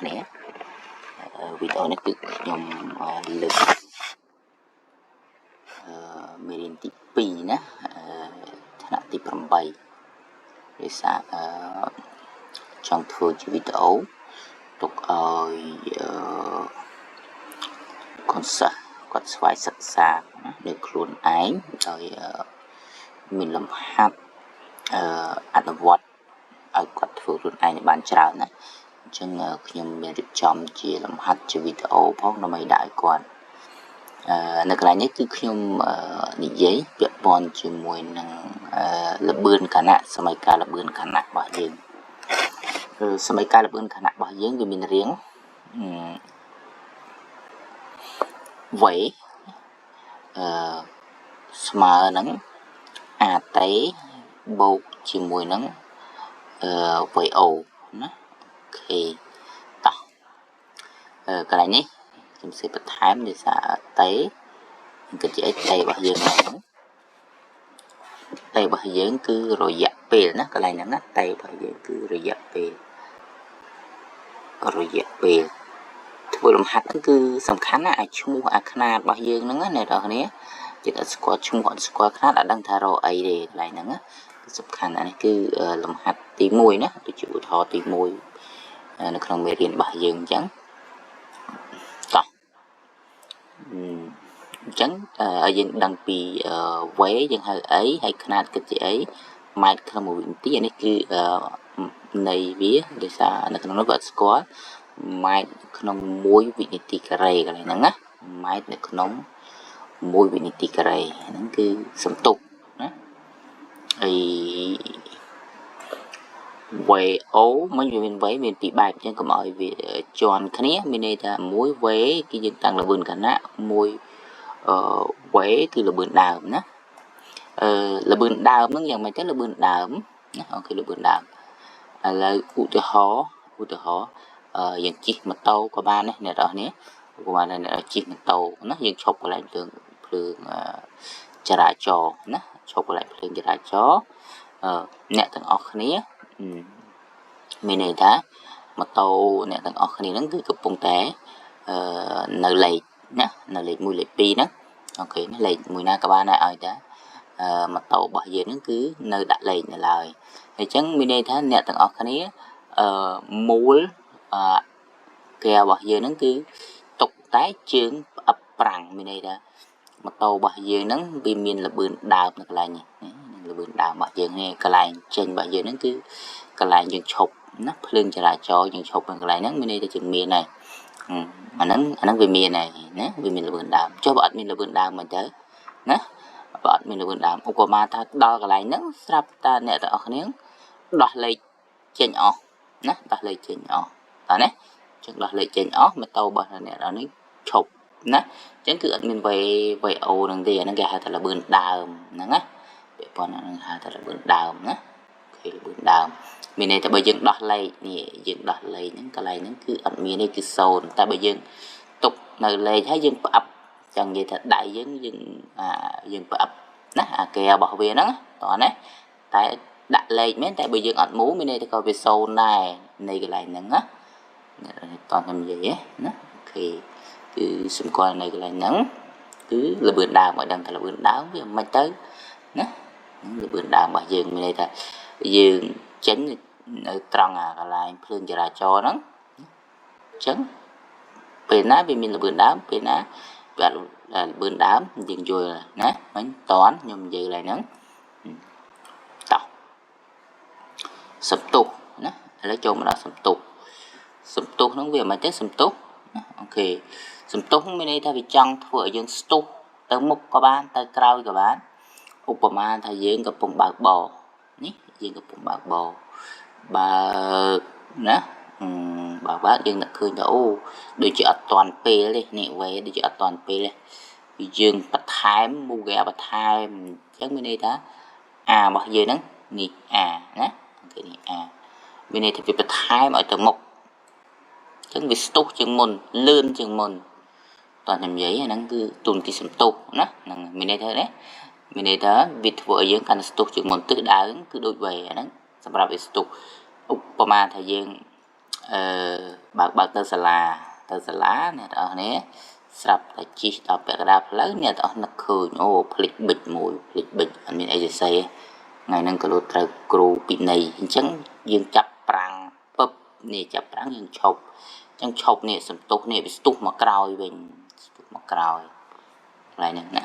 nè video này cứ nhom lực miền tây pi nè thằng tây bầm bay để xa trong thưa chỉ video tục con sợ con xoay sắc xa để luôn ái rồi mình làm hát ăn vọt ở quạt phượng luôn ái này bàn trào nè chân nhưng mình chọn chỉ làm hát cho video phóng nó mới đại quan nơi cái nhất cứ nhom đi giấy việc bòn chỉ mùi năng là bươn cả nạ sớm ca là bươn cả nạ bảo dương sớm ca là bươn cả nạ bảo dương vì mình riêng vậy smart nắng tế bột chỉ mùi nắng vậy ồ nó khi tao cái này nhé chúng sẽ bắt thám để xả tế cái chế tay bảo dương này tay bảo dương cứ rồi dập bề nó cái này nó tay bảo dương cứ rồi dập bề thôi làm hạt cứ sầm khán á chung khana bảo dương nó này rồi nè chỉ là squat chung bọn squat khá là đang thà rồi ấy để lại nó sầm khán này cứ làm hạt tí mùi nữa tôi chịu thò tí mùi nó không bị điện bảo dương trắng trắng ở dân đăng pi vé dân hơi ấy hay khana cái gì ấy mai không một vị tí này cứ này vía để sao nó không nói vật squat mai không muối vị tí cà rê cái này nè mai nó không muối vị tí cà rê nó cứ sầm tục ấy về ố mấy viên vé miền tây bạc trên cầm mọi việc tròn cái này mình đây là muối vé cái dân tăng là vườn cả nạ muối vé thì là vườn đào nhá là vườn đào nó dạng mà chắc là vườn đào ok là vườn đào là u từ hó dạng chiếc mặt tàu của ba này đó nhé của ba này là chiếc mặt tàu nó dạng chọc lại thường chả trò nó chọc lại thường chả chó nè thằng ọc này mình này đã mặt tàu nè thằng ọc này nó cứ cục bông té nở lầy nhá nở lầy mùi lầy pi đó ok nó lầy mùi na các ba này ai đã mặt tàu bao giờ nó cứ nơi đặt lầy này lời thì chẳng mình đây thấy nè thằng ọc này múa kèo bao giờ nó cứ tục tái chương ập răng mình đây đã mặt tàu bao giờ nó bị miền là bươn đào được lại nhỉ là bươn đào bao giờ nghe cái lại trên bao giờ nó cứ cái lại những chụp nó lên trở lại cho những chụp cái lại nó mình đây là chừng miền này mà nó về miền này nhé vì mình là bươn đào cho bọn mình là bươn đào mà tới nhé bọn mình là bươn đào ông của ma ta đo cái lại nó sắp ta nè ta ở miếng đo lấy trên nhỏ nhé đo lấy trên nhỏ đó nhé chắc đo lấy trên nhỏ mà tàu bọn này đó nó chụp nè chẳng cứ mình về ồ đằng kia nó gà thật là bươn đào nè để bọn nó thật là bươn đào nè khi là bươn đào mình này ta bây giờ đo lấy nè dựng đo lấy những cái này nó cứ ẩn miền đây cứ sâu ta bây giờ tục nơi lấy thấy dân ập chẳng gì thật đại dân dân ập nè kèo bảo vệ nó đó nè tại đặt lấy mấy tại bây giờ ẩn mũ mình này ta coi về sâu này này cái này nè toàn làm gì á nè khi cứ xung quanh này cái nắng cứ là bươn đào mà đang là bươn đào với mai tới nè là bươn đào mà dừng mình đây là dừng tránh trăng cái lại phương ra cho nó tránh về ná vì mình là bươn đào về ná và là bươn đào dừng rồi nè mấy toán nhưng giờ lại nắng tao sập tục nè lấy cho mà là sập tục nó về mai tới sập tục ok sum tốt mình đây thay vì chăng vừa dương stu tới mục các bạn tới cào các bạn upama thay dươngกับbông bạc bò ní dươngกับbông bạc bò bà nè bác dương đã khơi đâu để chợ toàn pê đi nè về để chợ toàn pê đi dương bạch thái mu gà bạch thái chắc mình đây đó bao giờ nè nè nè ok nè bên này thì bị bạch thái ở tầng mục chẳng bị stop chừng môn lươn chừng môn toàn làm giấy nó cứ tuần kỳ sầm tục nó mình đây thế đấy mình đây thế vịt vợ dưỡng cần stop chừng môn tự đá cứ đôi về nó sắp ra về stop upama thời gian បើទៅសាលាអ្នកទាំងអស់គ្នាស្រាប់តែជិះដល់ពាក់កណ្ដាលផ្លូវអ្នកទាំងអស់នឹកឃើញអូភ្លេចប៊ិចមួយភ្លេចប៊ិចអត់មានអីសរសេរថ្ងៃហ្នឹងក៏លោត្រូវគ្រូពិន័យអញ្ចឹងយើងចាប់ប្រាំងពឹបនេះចាប់ប្រាំងយើងឈប់អញ្ចឹងឈប់នេះសន្ទុះនេះវាស្ទុះមកក្រោយវិញស្ទុះមកក្រោយកន្លែងហ្នឹងណា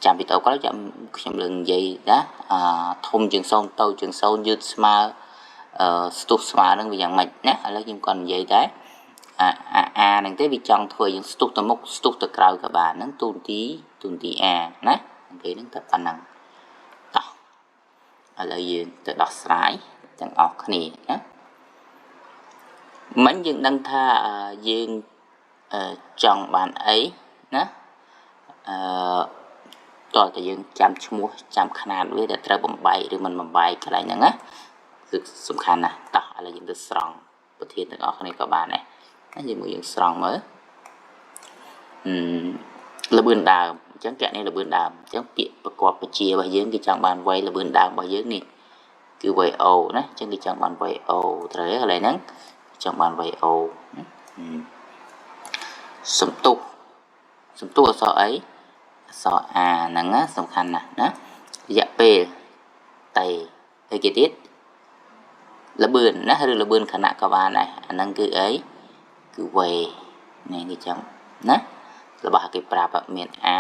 ចាំពីតទៅចាំខ្ញុំលើកនិយាយណាធំជាង0ទៅជាង0យឺតស្មើស្ទុះស្មើហ្នឹងវាយ៉ាងម៉េចណាឥឡូវខ្ញុំគាត់និយាយដែរហ្នឹងទេវាចង់ធ្វើយើងស្ទុះទៅមុខស្ទុះទៅក្រោយក៏បានហ្នឹងទូនទីអាណាគេហ្នឹងតែប៉ុណ្ណឹងតោះឥឡូវយើងទៅដោះស្រាយទាំងអស់គ្នាណាមិញយើងដឹងថាយើងចង់បានអីណាតើតើយើងចាំឈ្មោះចាំຂະຫນາດវាដែលត្រូវបំបែកឬមិនបំបែកកន្លែងហ្នឹងណាគឺសំខាន់ណាស់តោះឥឡូវយើងទៅស្រង់ប្រធានទាំងអស់គ្នាក៏បានដែរយើងមកយើងស្រង់មើលលបឿនដើមអញ្ចឹងកែនេះលបឿនដើមអញ្ចឹងពាក្យប្រកបបជារបស់យើងគឺចង់បានវ័យលបឿនដើមរបស់យើងនេះគឺវ័យ O ណាអញ្ចឹងគឺចង់បានវ័យ O ត្រូវហើយកន្លែងហ្នឹងចង់បានវ័យ O សំទុះអក្សរអីអក្សរ A ហ្នឹងណាសំខាន់ណាស់ណារយៈពេលតេហើយគេទៀតលបឿនណាឬលបឿនខណៈក៏បានដែរអាហ្នឹងគឺអីគឺវេនេះគេចឹងណារបស់គេប្រាប់មានអា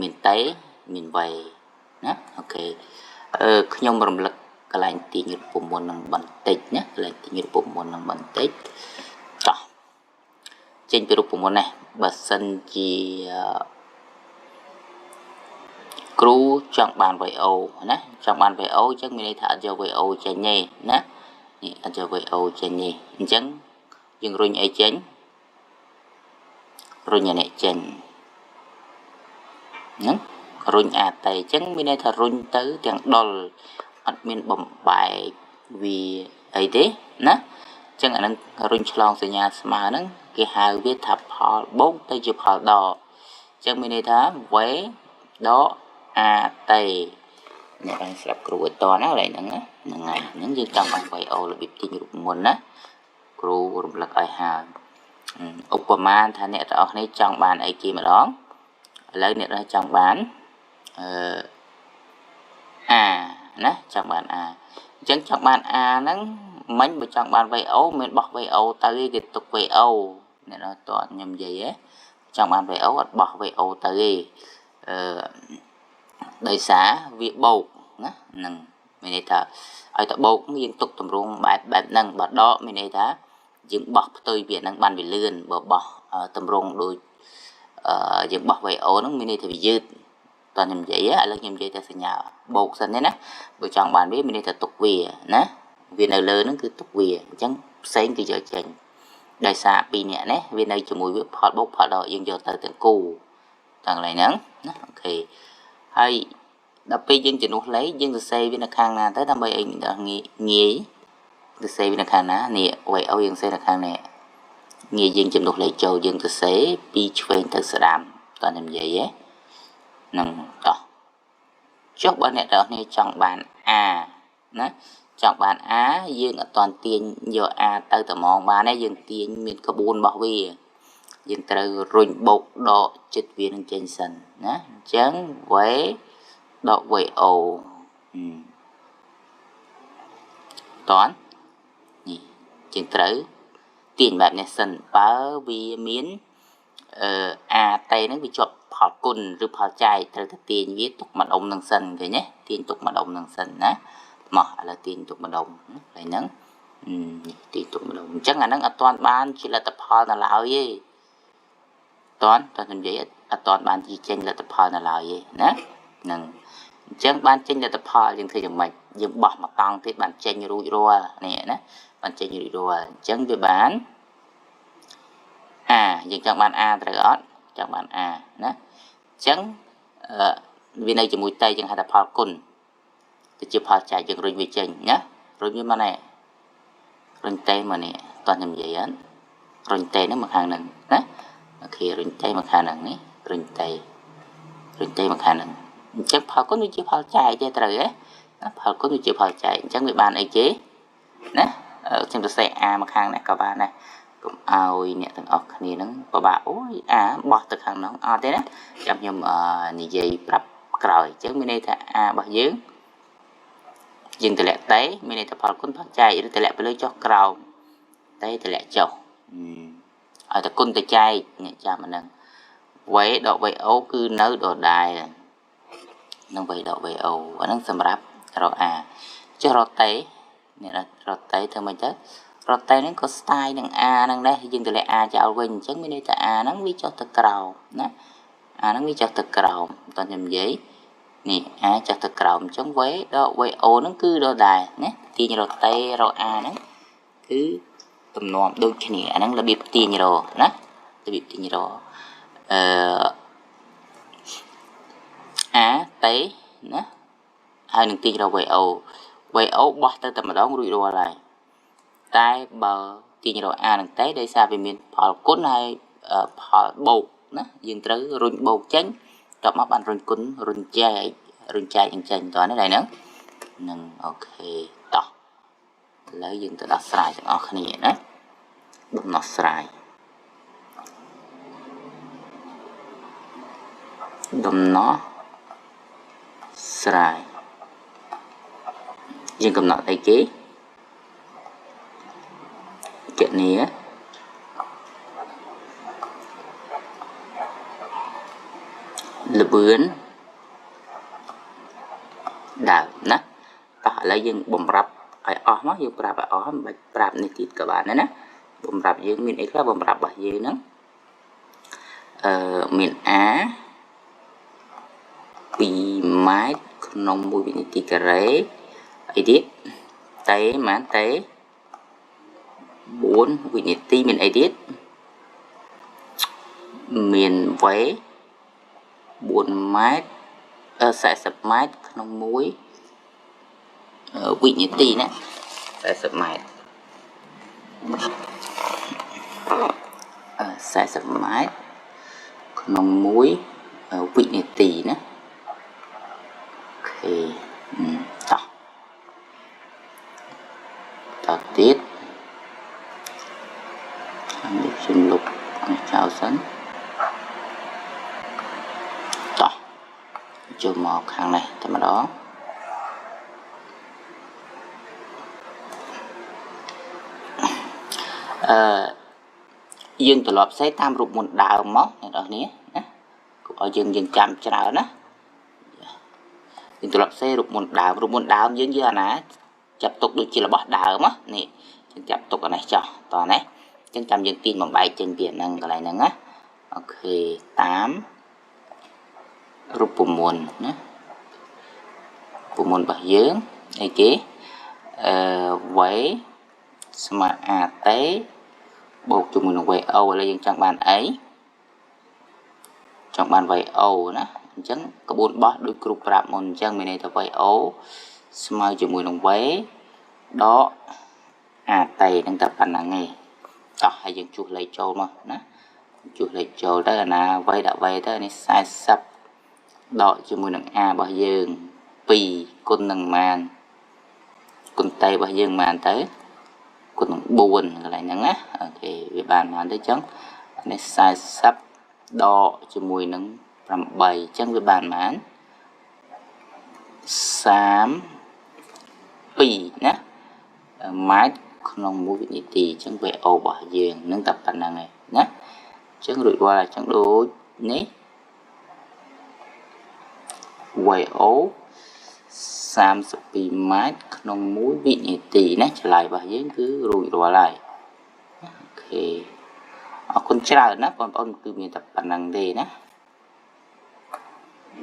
មានតេមានវេណាអូខេខ្ញុំរំលឹកកន្លែងទាញរូបមន្តនឹងបន្តិចណាកន្លែងទាញរូបមន្តនឹងបន្តិចចោះចេញពីរូបមន្តនេះបើសិនជាគ្រូចង់បានវេអូណាចង់បានវេអូអញ្ចឹងមានន័យថាអត់យកវេអូចេញទេណានេះអត់យកវេអូចេញទេអញ្ចឹងយើងរុញអីចេញរុញអានេះចេញហ្នឹងរុញអាតេអញ្ចឹងមានន័យថារុញទៅទាំងដុលអត់មានបំបែកវាអីទេណាអញ្ចឹងអានឹងរុញឆ្លងសញ្ញាស្មើហ្នឹងគេហៅវាថាផលបូកទៅជាផលដកអញ្ចឹងមានន័យថាវេដកអាតេអ្នកបានស្រាប់គ្រូឲ្យតណាកន្លែងហ្នឹងហ្នឹងហើយហ្នឹងយើងចង់បានវេអូរបៀបទាញរូបមន្តណាគ្រូរំលឹកឲ្យហើយឧបមាថាអ្នកទាំងអស់គ្នាចង់បានអីគេម្ដងឥឡូវអ្នកចង់បានអាណាចង់បានអាអញ្ចឹងចង់បានអាហ្នឹងមិញបើចង់បាន VO មិនបោះ VO ទៅគេទុក VO អ្នកនរតើខ្ញុំនិយាយចង់បាន VO អត់បោះ VO ទៅទេដោយសារវាបោកណាហ្នឹងមានន័យថាឲ្យតបោកយើងទុកទម្រង់បែបហ្នឹងបើដកមានន័យថាយើងបោះផ្ទុយវាហ្នឹងបានវាលឿនបើបោះទម្រង់ដូចយើងបោះ VO ហ្នឹងមានន័យថាវាយឺតតើខ្ញុំនិយាយឥឡូវខ្ញុំនិយាយតែសញ្ញាបូកសិនទេណាបើចង់បានវាមានន័យថាទុកវាណាវានៅលើហ្នឹងគឺទុកវាអញ្ចឹងផ្សេងគឺយកចេញដោយសារ2នាក់នេះវានៅជាមួយវាផលបូកផលដកយើងយកទៅទាំងគូទាំងកន្លែងហ្នឹងណាអូខេហើយដល់ពេលយើងជំនួសលេខយើងសរសេរវានៅខាងណាទៅដើម្បីឲ្យងាយសរសេរវានៅខាងណានេះ VO យើងសរសេរនៅខាងនេះងាយយើងជំនួសលេខចូលយើងសរសេរពីឆ្វេងទៅស្ដាំតើខ្ញុំនិយាយហ្នឹងតោះចុះបើអ្នកទាំងអស់គ្នាចង់បាន A ណាចង់បាន A យើងអត់ទាន់ទាញយក A ទៅតែហ្មងបានទេយើងទាញមានក្បួនរបស់វាយើងត្រូវរុញបូកដកចិត្តវានឹងចេញសិនណាអញ្ចឹង V ដក VO តន់នេះយើងត្រូវទាញបែបនេះសិនបើវាមានអាតេហ្នឹងវាជាប់ផលគុណឬផលចែកត្រូវតែទាញវាទុកមួយដុំនឹងសិនឃើញទេទាញទុកមួយដុំនឹងសិនណាមកឥឡូវទាញទុកមួយដុំហើយហ្នឹងទាញទុកមួយដុំអញ្ចឹងអាហ្នឹងអត់ទាន់បានជាលទ្ធផលនៅឡើយទេតខ្ញុំនិយាយអត់ទាន់បានជាចេញលទ្ធផលនៅឡើយទេណាហ្នឹងអញ្ចឹងបានចេញលទ្ធផលយើងធ្វើយ៉ាងម៉េចយើងបោះមកតង់ទៀតបានចេញរួចរាល់នេះណាបានចេញរួចរាល់អញ្ចឹងវាបានយើងចង់បាន A ត្រូវអត់ចង់បាន A ណាអញ្ចឹងវានៅជាមួយតេយើងហៅថាផលគុណទៅជាផលចែកយើងរុញវាចេញណារុញវាមកនេះរុញតេមកនេះតោះខ្ញុំនិយាយរុញតេហ្នឹងមកខាងហ្នឹងណាអូខេរុញតេមកខាងហ្នឹងនេះរុញតេមកខាងហ្នឹងអញ្ចឹងផលគុណវាជាផលចែកទេត្រូវទេផលគុណវាជាផលចែកអញ្ចឹងវាបានអីគេណា ខ្ញុំទៅសេអាមកខាងនេះក៏បានដែរកុំឲ្យអ្នកទាំងអស់គ្នាហ្នឹងពិបាកអូយអាបោះទៅខាងនោះអត់ទេណាចាំខ្ញុំនិយាយប្រាប់ក្រោយអញ្ចឹងមានន័យថាអារបស់យើងតម្លាក់តេមានន័យថាផលគុណផលចែកឬតម្លាក់ទៅលើចុះក្រោមតេតម្លាក់ចុះឲ្យតែគុណទៅចែកអ្នកចាំអាហ្នឹងវេដកវេអូគឺនៅដដែលនឹងវេដកវេអូអាហ្នឹងសម្រាប់រកអាចុះរកតេអ្នករកតេធ្វើមិនទៅរកតេហ្នឹងក៏ស្ទាយនឹងអាហ្នឹងដែរយើងតម្លាក់អាចោលវិញអញ្ចឹងមានន័យថាអាហ្នឹងវាចុះទៅក្រោមណាអាហ្នឹងវាចុះទៅក្រោមតើខ្ញុំនិយាយនេះអាចុះទៅក្រោមអញ្ចឹងវេដកវេអូហ្នឹងគឺដដែលណាទាញរកតេរកអាហ្នឹងគឺទំនំដូចគ្នាអាហ្នឹងរបៀបទាញរកណារបៀបទាញរកអាតេណាហើយនឹងទាញរកវេអូបោះទៅតែម្ដងរួចរាល់ហើយតែបើទាញរកអានឹងតេដោយសារវាមានផលគុណហើយផលបូកណាយើងត្រូវរុញបូកចេញតបមកបានរុញគុណរុញចែកអញ្ចឹងតើនេះដែរហ្នឹងអូខេតោះឥឡូវយើងទៅដោះស្រាយទាំងអស់គ្នាណាដំណោះស្រាយយើងកំណត់អីគេគណនាល្បឿនដើមណាតោះឥឡូវយើងបំរាប់ឲ្យអស់មកយើងប្រាប់ឲ្យអស់មិនបាច់ប្រាប់នេះទៀតក៏បានដែរណាបំរាប់យើងមានអីខ្លះបំរាប់របស់យើងហ្នឹងមាន A 2 ម៉ែត្រក្នុង1វិនាទីការ៉េអីទៀតតេម៉ានតេ4វិនាទីមានអីទៀតមានវេ4ម៉ែត្រ40ម៉ែត្រក្នុង1វិនាទីណា40ម៉ែត្រ40ម៉ែត្រក្នុង1វិនាទីណាអូខេតោះទៀតខ្ញុំលុបចោលសិនតោះចូលមកខាងនេះតែម្ដងយើងត្រឡប់សេតាមរូបមន្តដើមមកអ្នកនរគ្នាណាកុំឲ្យយើងចាំច្រើនណាយើងត្រឡប់សេរូបមន្តដើមយើងអាណាចាប់ទុកដូចជារបស់ដើមនេះយើងចាប់ទុកអានេះចោះតោះណាអញ្ចឹងចាំយើងទាញបំបែកចេញពីហ្នឹងកន្លែងហ្នឹងណាអូខេតាមរូបមន្តណារូបមន្តរបស់យើងអីគេវេស្មើអាតេបូកជាមួយនឹង VO ឥឡូវយើងចង់បានអីចង់បាន VO ណាអញ្ចឹងក្បួនបោះដូចគ្រូប្រាប់មុនអញ្ចឹងមានន័យថា VO ស្មើជាមួយនឹង V ដកអាតេនឹងតែប៉ុណ្្នឹងឯងតោះហើយយើងជួសលេខចូលមកណាជួសលេខចូលទៅអាណា V ដាក់ V ទៅនេះ40ដកជាមួយនឹង A របស់យើង2គុណនឹងម៉ានគុណតេរបស់យើងម៉ានទៅគុណនឹង4កន្លែងហ្នឹងណាអូខេវាបានបានទៅអញ្ចឹងនេះ40ដកជាមួយនឹង8អញ្ចឹងវាបានបាន32ណាម៉ែត្រក្នុង1វិនាទីអញ្ចឹង VO របស់យើងនឹងតែប៉ុណ្្នឹងឯងណាអញ្ចឹងរួចរាល់អញ្ចឹងដូចនេះ VO 32ម៉ែត្រក្នុង1វិនាទីណាឆ្លើយរបស់យើងគឺរួចរាល់ហើយអូខេអរគុណច្រើនណាបងប្អូនគឺមានតែប៉ុណ្្នឹងទេណា